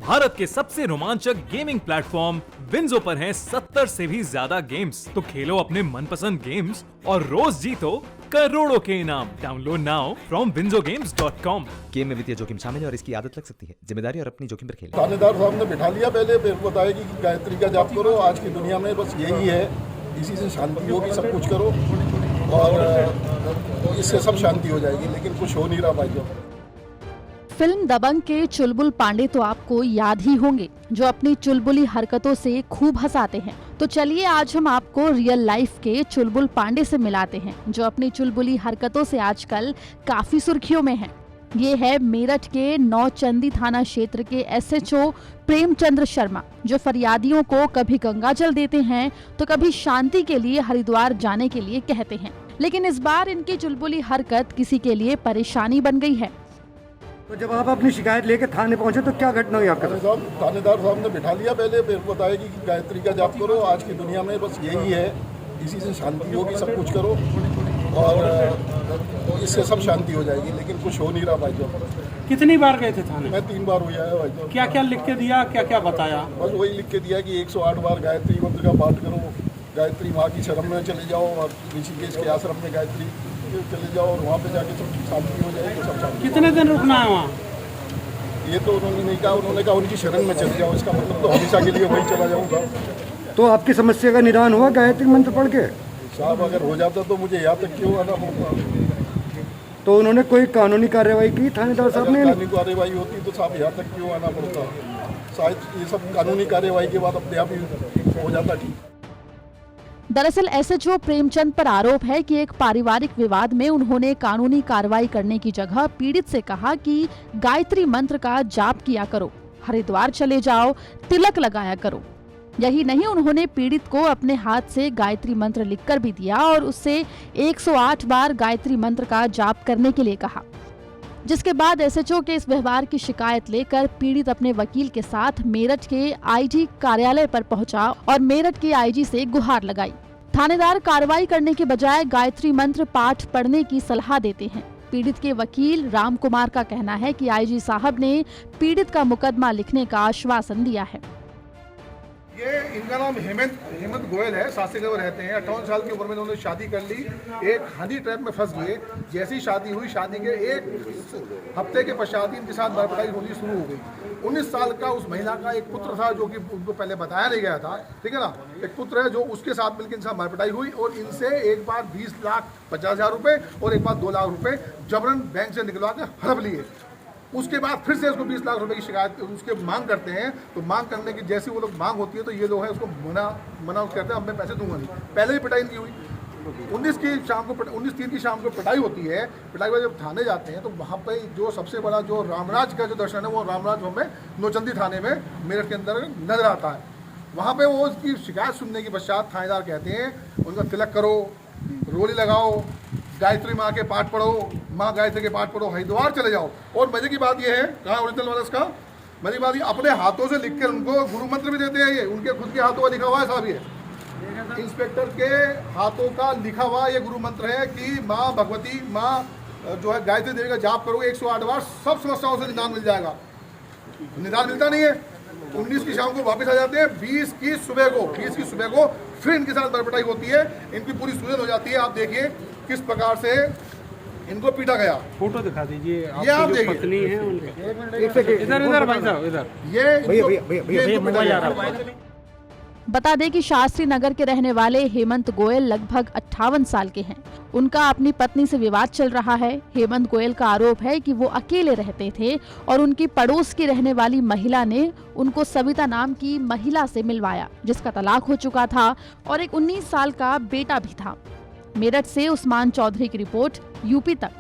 भारत के सबसे रोमांचक गेमिंग प्लेटफॉर्म विंजो पर हैं 70 से भी ज्यादा गेम्स। तो खेलो अपने मनपसंद गेम्स और रोज जीतो करोड़ों के इनाम। Download now from winzogames.com। Game में वित्तीय जोखिम शामिल है और इसकी आदत लग सकती है। जिम्मेदारी और अपनी जोखिम पर खेलें। थानेदार साहब ने बिठा लिया पहले, फिर बताया कि गायत्री का जाप करो। आज की दुनिया में बस यही है, इसी से शांति होगी। सब कुछ करो और इससे सब शांति हो जाएगी, लेकिन कुछ हो नहीं रहा भाई। फिल्म दबंग के चुलबुल पांडे तो आपको याद ही होंगे, जो अपनी चुलबुली हरकतों से खूब हंसाते हैं। तो चलिए आज हम आपको रियल लाइफ के चुलबुल पांडे से मिलाते हैं, जो अपनी चुलबुली हरकतों से आजकल काफी सुर्खियों में हैं। ये है मेरठ के नौचंदी थाना क्षेत्र के SHO प्रेमचंद्र शर्मा, जो फरियादियों को कभी गंगाजल देते हैं तो कभी शांति के लिए हरिद्वार जाने के लिए कहते हैं। लेकिन इस बार इनकी चुलबुली हरकत किसी के लिए परेशानी बन गई है। तो जब आप अपनी शिकायत लेकर थाने पहुंचे तो क्या घटना हुई आपके साथ? थानेदार साहब ने बिठा लिया पहले, फिर बताया कि गायत्री का जाप करो। आज की दुनिया में बस यही है, इसी से शांति होगी। सब कुछ करो और इससे सब शांति हो जाएगी, लेकिन कुछ हो नहीं रहा भाई। कितनी बार गए थे थाने? मैं 3 बार हुआ है भाई। क्या क्या लिख के दिया, क्या क्या बताया? बस वही लिख के दिया कि 108 बार गायत्री मंत्र का पाठ करो, गायत्री माँ की शरण में चले जाओ और ऋषिकेश के आश्रम में गायत्री चले जाओ और वहाँ पे जाके सब शांति हो जाएगी। सब शांति। कितने दिन रुकना है वहाँ? ये तो उन्होंने नहीं कहा, उन्होंने कहा उनकी शरण में चले जाओ। इसका मतलब तो हमेशा के लिए वही चला जाऊँगा। तो आपकी समस्या का निदान हुआ गायत्री मंत्र पढ़ के? साहब अगर हो जाता तो मुझे यहाँ तक क्यों आना होता। तो उन्होंने कोई कानूनी कार्रवाई की थानेदार साहब ने? कानूनी कार्रवाई होती तो साहब यहाँ तक क्यों आना पड़ता। शायद ये सब कानूनी कार्रवाई के बाद अपने आप ही हो जाता ठीक। दरअसल SHO प्रेमचंद पर आरोप है कि एक पारिवारिक विवाद में उन्होंने कानूनी कार्रवाई करने की जगह पीड़ित से कहा कि गायत्री मंत्र का जाप किया करो, हरिद्वार चले जाओ, तिलक लगाया करो। यही नहीं, उन्होंने पीड़ित को अपने हाथ से गायत्री मंत्र लिखकर भी दिया और उससे 108 बार गायत्री मंत्र का जाप करने के लिए कहा। जिसके बाद SHO के इस व्यवहार की शिकायत लेकर पीड़ित अपने वकील के साथ मेरठ के IG कार्यालय पर पहुंचा और मेरठ के IG से गुहार लगाई। थानेदार कार्रवाई करने के बजाय गायत्री मंत्र पाठ पढ़ने की सलाह देते हैं। पीड़ित के वकील राम कुमार का कहना है कि IG साहब ने पीड़ित का मुकदमा लिखने का आश्वासन दिया है। ये इनका नाम हेमंत गोयल है। सासिक में रहते हैं। 58 साल की उम्र में उन्होंने शादी कर ली। एक हनी ट्रैप में फंस गए। जैसी शादी हुई, शादी के 1 हफ्ते के पश्चात इनके साथ बर्फबारी होनी शुरू हो गई। 19 साल का उस महिला का एक पुत्र था, जो कि उनको पहले बताया नहीं गया था, ठीक है ना। एक पुत्र है जो उसके साथ मिलकर इनसे मारपिटाई हुई और इनसे एक बार 20,50,000 रुपए और एक बार 2 लाख रुपए जबरन बैंक से निकलवा के हड़प लिए। उसके बाद फिर से उसको 20 लाख रुपए की शिकायत उसके मांग करते हैं। तो मांग करने की जैसी वो लोग मांग होती है तो ये लोग है उसको मना कहते हैं, अब मैं पैसे दूंगा नहीं। पहले ही पिटाई नहीं हुई। 19 3 की शाम को पिटाई होती है। पिटाई के बाद जब थाने जाते हैं तो वहाँ पे जो सबसे बड़ा जो रामराज का जो दर्शन है, वो रामराज हमें नौचंदी थाने में मेरठ के अंदर नजर आता है। वहाँ पे वो उसकी शिकायत सुनने के पश्चात थानेदार कहते हैं उनका तिलक करो, रोली लगाओ, गायत्री माँ के पाठ पढ़ो, माँ गायत्री के पाठ पढ़ो, हरिद्वार चले जाओ। और मजे की बात यह है, कहाँ ओरिजिनल वाला इसका मजे की बात, ये अपने हाथों से लिख कर उनको गुरु मंत्र भी देते हैं। ये उनके खुद के हाथों का लिखा हुआ है साहब। ये इंस्पेक्टर के हाथों का लिखा हुआ ये गुरु मंत्र है कि माँ भगवती, माँ जो है गायत्री देवी का जाप करोगे 108 बार, सब समस्याओं से निदान मिल जाएगा। निदान मिलता नहीं है। 19 की शाम को वापस आ जाते हैं। 20 की सुबह को फिर इनके साथ बरपटाई होती है। इनकी पूरी सूजन हो जाती है। आप देखिए किस प्रकार से इनको पीटा गया। फोटो दिखा दीजिए। ये आप देखिए, पत्नी है उनके। इधर भाई साहब, इधर ये बता दें कि शास्त्री नगर के रहने वाले हेमंत गोयल लगभग 58 साल के हैं। उनका अपनी पत्नी से विवाद चल रहा है। हेमंत गोयल का आरोप है कि वो अकेले रहते थे और उनकी पड़ोस की रहने वाली महिला ने उनको सविता नाम की महिला से मिलवाया, जिसका तलाक हो चुका था और एक 19 साल का बेटा भी था। मेरठ से उस्मान चौधरी की रिपोर्ट, UP तक।